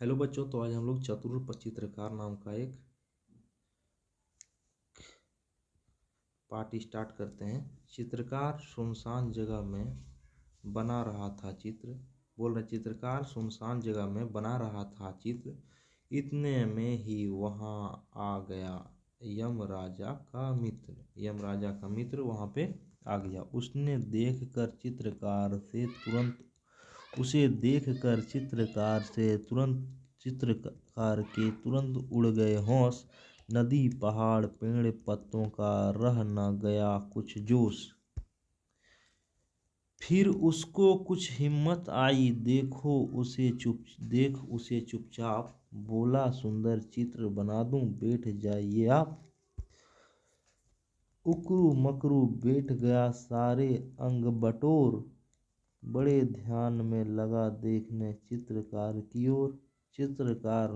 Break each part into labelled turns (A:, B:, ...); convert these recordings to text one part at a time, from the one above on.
A: Hello बच्चों, तो आज हम लोग चतुर चित्रकार नाम का एक पार्ट स्टार्ट करते हैं। चित्रकार सुनसान जगह में बना रहा था चित्र। बोल रहे चित्रकार सुनसान जगह में बना रहा था चित्र। इतने में ही वहाँ आ गया यम राजा का मित्र। यम राजा का मित्र वहाँ पे आ गया। उसे देखकर चित्रकार के तुरंत उड़ गए होश। नदी पहाड़ पेड़ पत्तों का रह न गया कुछ जोश। फिर उसको कुछ हिम्मत आई, देख उसे चुपचाप। बोला, सुंदर चित्र बना दूं, बैठ जाइए आप। उकरू मकरू बैठ गया सारे अंग बटोर। बड़े ध्यान में लगा देखने चित्रकार की ओर। चित्रकार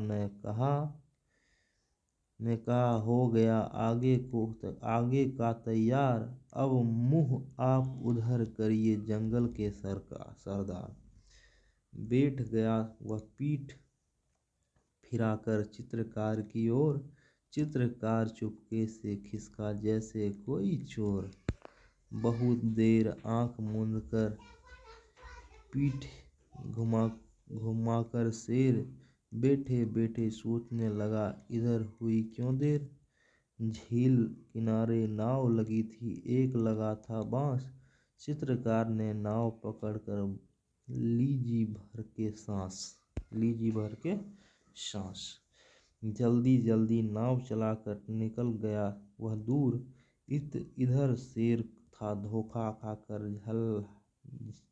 A: ने कहा हो गया आगे का तैयार। अब मुंह आप उधर करिए जंगल के सरदार। बैठ गया वह पीठ फिराकर चित्रकार की ओर। चित्रकार चुपके से खिसका जैसे कोई चोर। बहुत देर आंख मूंद कर पीठ घुमाकर शेर बैठे बैठे सोचने लगा, इधर हुई क्यों देर। झील किनारे नाव लगी थी, एक लगा था बांस। चित्रकार ने नाव पकड़कर ली जी भर के सांस। जल्दी जल्दी नाव चलाकर निकल गया वह दूर। इधर शेर था धोखा खाकर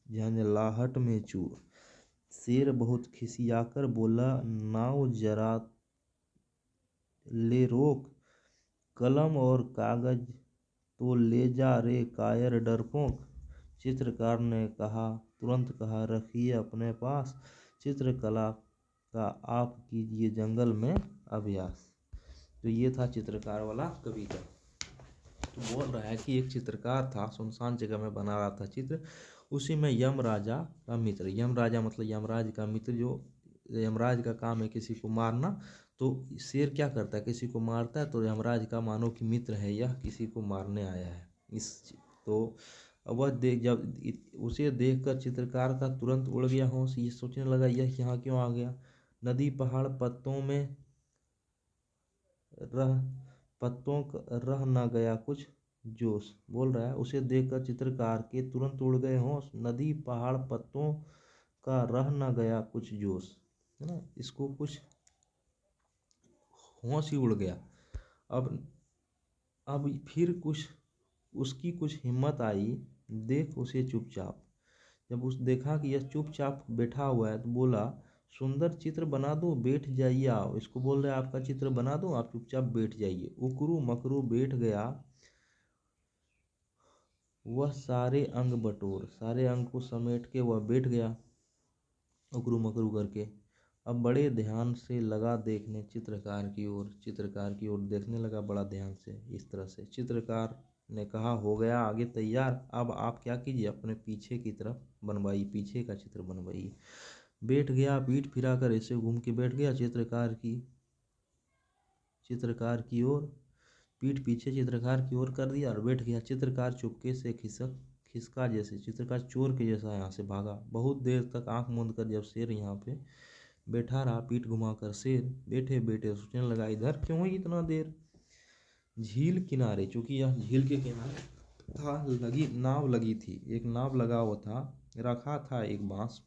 A: झंझलाहट में चूर। शेर बहुत खिसियाकर बोला, नाव जरा ले रोक। कलम और कागज तो ले जा रे कायर डरपोक। चित्रकार ने तुरंत कहा, रखिए अपने पास। चित्रकला का आप कीजिए जंगल में अभ्यास। तो ये था चित्रकार वाला कविता। तो बोल रहा है कि एक चित्रकार था, सुनसान जगह में बना रहा था चित्र। उसी में यम राजा का मित्र, यम राजा मतलब यमराज का मित्र, जो यमराज का काम है किसी को मारना। तो शेर क्या करता है, किसी को मारता है। तो यमराज का मानो कि मित्र है, यह किसी को मारने आया है। तो वह उसे देखकर चित्रकार का तुरंत उड़ गया होश। ये सोचने लगा, यह यहाँ क्यों आ गया। नदी पहाड़ पत्तों का रह न गया कुछ जोश। बोल रहा है उसे देखकर चित्रकार के तुरंत उड़ गए होश। नदी पहाड़ पत्तों का रह न गया कुछ जोश, है ना। इसको कुछ होश ही उड़ गया। अब फिर उसकी कुछ हिम्मत आई, देख उसे चुपचाप। जब देखा कि यह चुपचाप बैठा हुआ है तो बोला, सुंदर चित्र बना दूं, बैठ जाइए आप। इसको बोल रहे आपका चित्र बना दूं, आप चुपचाप बैठ जाइए। उकरू मकरू बैठ गया वह सारे अंग बटोर। सारे अंग को समेट के वह बैठ गया उकरू मकरू करके। अब बड़े ध्यान से लगा देखने चित्रकार की ओर देखने लगा बड़ा ध्यान से। इस तरह से चित्रकार ने कहा, हो गया आगे तैयार। अब आप क्या कीजिए, अपने पीछे की तरफ बनवाइए, पीछे का चित्र बनवाइए। बैठ गया पीठ फिराकर, ऐसे घूम के बैठ गया चित्रकार की ओर। पीठ पीछे चित्रकार की ओर कर दिया और बैठ गया। चित्रकार चुपके से खिसका जैसे, चित्रकार चोर के जैसा यहाँ से भागा। बहुत देर तक आंख मूंद कर जब शेर यहाँ पे बैठा रहा, पीठ घुमाकर शेर बैठे बैठे सोचने लगा, इधर क्यों हुई इतना देर। झील किनारे, चूंकि यह झील के किनारे था, नाव लगी थी, एक नाव लगा हुआ था, रखा था एक बांस,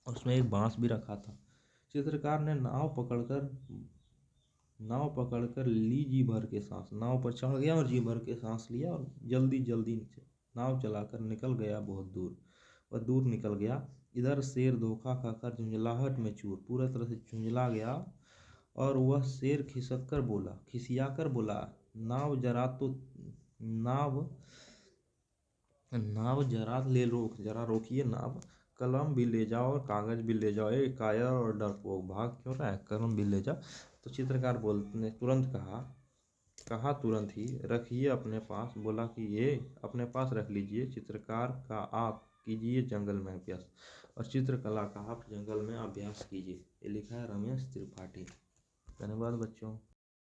A: उसमें एक बांस भी रखा था। चित्रकार ने नाव पकड़कर ली जी भर के सांस। नाव पर चढ़ गया और जी भर के सांस लिया और जल्दी जल्दी नाव चलाकर निकल गया बहुत दूर। वह दूर निकल गया। इधर शेर धोखा खाकर झुंझलाहट में चूर, पूरा तरह से झुंझला गया। और वह शेर खिसियाकर बोला, नाव जरा रोकिए नाव। कलम भी ले जाओ और कागज भी ले जाओ। कायर और डरपोक, भाग क्यों रहा है, कलम भी ले जाओ। तो चित्रकार ने तुरंत कहा तुरंत ही, रखिए अपने पास। बोला कि ये अपने पास रख लीजिए, चित्रकार का आप कीजिए जंगल में अभ्यास। और चित्रकला का आप जंगल में अभ्यास कीजिए। ये लिखा है रमेश त्रिपाठी। धन्यवाद बच्चों।